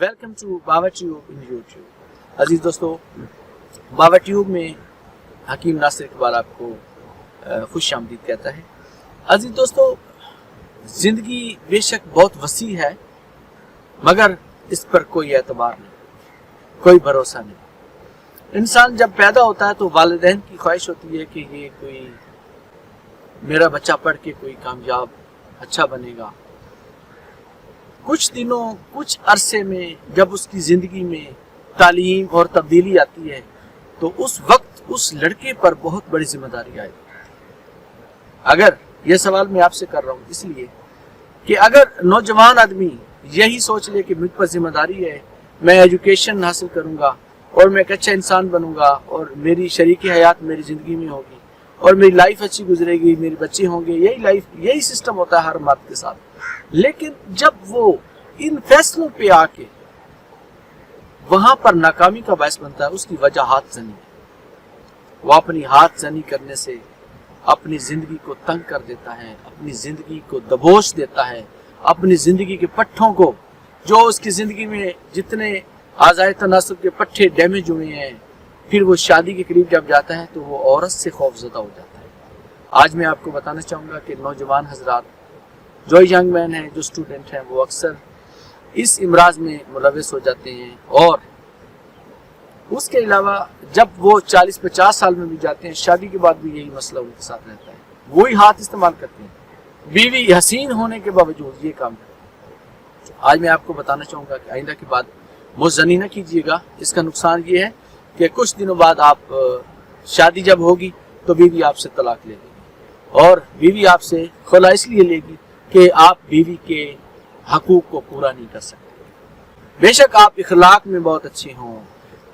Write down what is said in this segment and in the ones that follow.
Welcome to Baba tube in YouTube. अजीज दोस्तों, Baba tube में हकीम नासिर इकबाल आपको खुश आमदीद कहता है। अजीज दोस्तों, ज़िंदगी बेशक बहुत वसी है, मगर इस पर कोई एतबार नहीं, कोई भरोसा नहीं। इंसान जब पैदा होता है तो वालिदैन की ख्वाहिश होती है कि ये कोई मेरा बच्चा पढ़ के कोई कामयाब अच्छा बनेगा। कुछ दिनों, कुछ अरसे में जब उसकी ज़िंदगी में तालीम और तब्दीली आती है तो उस वक्त उस लड़के पर बहुत बड़ी जिम्मेदारी आएगी। अगर यह सवाल मैं आपसे कर रहा हूँ इसलिए कि अगर नौजवान आदमी यही सोच ले कि मुझ पर जिम्मेदारी है, मैं एजुकेशन हासिल करूँगा और मैं एक अच्छा इंसान बनूंगा और मेरी शरीक हयात मेरी ज़िंदगी में होगी और मेरी लाइफ अच्छी गुजरेगी, मेरे बच्चे होंगे, यही सिस्टम होता है हर मर्द के साथ। लेकिन जब वो इन फैसलों पे आके वहां पर नाकामी का बायस बनता है, उसकी वजह हाथ जनी है। वो अपनी हाथ जनी करने से अपनी जिंदगी को तंग कर देता है, अपनी जिंदगी को दबोच देता है, अपनी जिंदगी के पट्टों को, जो उसकी जिंदगी में जितने आज़ाद तनासुब के पट्टे डैमेज हुए हैं, फिर वो शादी के करीब जब जाता है तो वो औरत से खौफजदा हो जाता है। आज मैं आपको बताना चाहूँगा कि नौजवान हजरात, जो यंग मैन हैं, जो स्टूडेंट हैं, वो अक्सर इस इमराज में मुलविस हो जाते हैं। और उसके अलावा जब वो 40-50 साल में भी जाते हैं, शादी के बाद भी यही मसला उनके साथ रहता है। वही हाथ इस्तेमाल करते हैं, बीवी हसीन होने के बावजूद ये काम करते हैं। आज मैं आपको बताना चाहूँगा कि आइंदा के बाद मुज़्ज़नी न कीजिएगा। इसका नुकसान ये है कि कुछ दिनों बाद आप शादी जब होगी तो बीवी आपसे तलाक ले लेगी और बीवी आपसे खुला इसलिए लेगी कि आप बीवी के हकूक को पूरा नहीं कर सकते। बेशक आप इखलाक में बहुत अच्छे हों,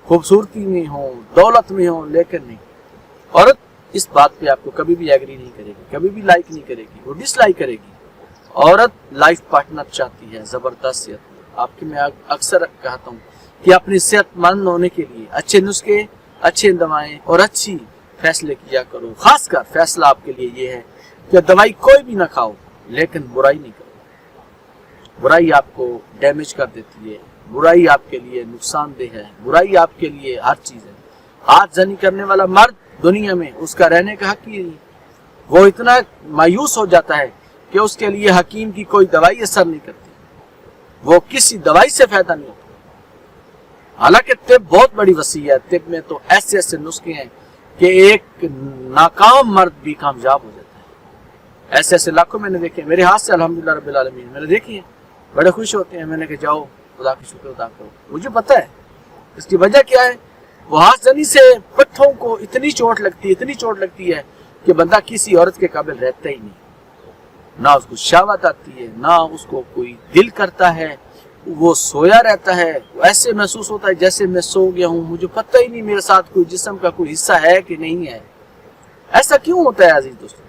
खूबसूरती में हों, दौलत में हों, लेकिन नहीं, औरत इस बात पे आपको कभी भी एग्री नहीं करेगी, कभी भी लाइक नहीं करेगी, वो डिसलाइक करेगी। औरत लाइफ पार्टनर चाहती है ज़बरदस्त सेहत। आपकी मैं अक्सर कहता हूँ कि अपनी सेहतमंद होने के लिए अच्छे नुस्खे, अच्छे दवाएं और अच्छी फैसले किया करो। खासकर फैसला आपके लिए ये है कि दवाई कोई भी ना खाओ, लेकिन बुराई नहीं करो। बुराई आपको डैमेज कर देती है, बुराई आपके लिए नुकसानदेह है, बुराई आपके लिए हर चीज़ है। हाथ जनी करने वाला मर्द दुनिया में उसका रहने का हक ही नहीं। वो इतना मायूस हो जाता है कि उसके लिए हकीम की कोई दवाई असर नहीं करती, वो किसी दवाई से फायदा नहीं होता। हालांकि तिब बहुत बड़ी वसी है, तिब में तो ऐसे ऐसे नुस्खे हैं कि एक नाकाम मर्द भी कामयाब हो जाता है। ऐसे ऐसे लाखों मैंने देखे, मेरे हाथ से अल्हम्दुलिल्लाह रब्बिल आलमीन मैंने देखी है, बड़े खुश होते हैं। मैंने कहा जाओ खुदा की शुक्र अदा करो। मुझे पता है इसकी वजह क्या है। वो हाथ जनी से पट्टों को इतनी चोट लगती है कि बंदा किसी औरत के काबिल रहता ही नहीं, ना उसको शहवत आती है, ना उसको कोई दिल करता है, वो सोया रहता है। ऐसे महसूस होता है जैसे मैं सो गया हूँ, मुझे पता ही नहीं मेरे साथ कोई जिस्म का कोई हिस्सा है कि नहीं है। ऐसा क्यों होता है अजीज दोस्तों?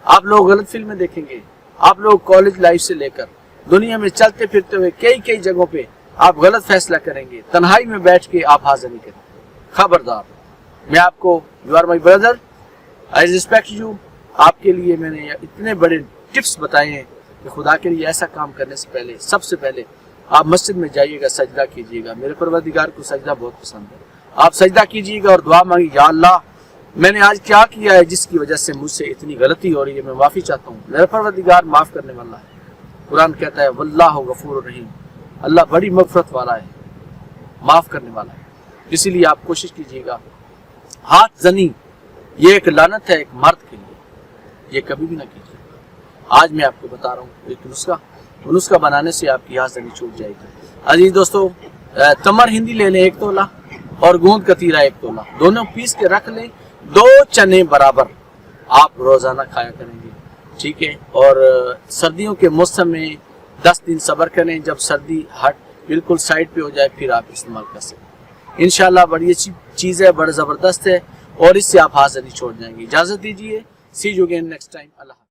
आप लोग गलत फिल्में देखेंगे, आप लोग कॉलेज लाइफ से लेकर दुनिया में चलते फिरते हुए कई जगहों पे आप गलत फैसला करेंगे, तन्हाई में बैठ के आप हाजिर नहीं करेंगे। खबरदार, मैं आपको, you are my brother, I respect you, आपके लिए मैंने इतने बड़े टिप्स बताए हैं कि खुदा के लिए ऐसा काम करने से पहले सबसे पहले आप मस्जिद में जाइएगा, सजदा कीजिएगा। मेरे परवरदिगार को सजदा बहुत पसंद है। आप सजदा कीजिएगा और दुआ मांगी, या अल्लाह मैंने आज क्या किया है जिसकी वजह से मुझसे इतनी गलती हो रही है, मैं माफ़ी चाहता हूँ। मेरा परवरदिगार माफ़ करने वाला है। कुरान कहता है वल्लाहु गफूरुर रहीम, अल्लाह बड़ी मग़फ़िरत वाला है, माफ़ करने वाला है। इसीलिए आप कोशिश कीजिएगा। हाथ जनी ये एक लानत है एक मर्द के लिए, ये कभी भी ना कीजिए। आज मैं आपको बता रहा हूँ एक नुस्खा बनाने से आपकी हाथ जनी छूट जाएगी। अजीज दोस्तों, तमर हिंदी ले लें 1 तोला और गोंद कतीरा 1 तोला, दोनों पीस के रख लें। 2 चने बराबर आप रोजाना खाया करेंगे, ठीक है। और सर्दियों के मौसम में 10 दिन सब्र करें, जब सर्दी हट बिल्कुल साइड पे हो जाए फिर आप इस्तेमाल कर सकते। इंशाल्लाह बड़ी अच्छी चीज़ है, बड़ा ज़बरदस्त है और इससे आप हाथ जनी छोड़ जाएंगे। इजाज़त दीजिए, see you again next time. Allah.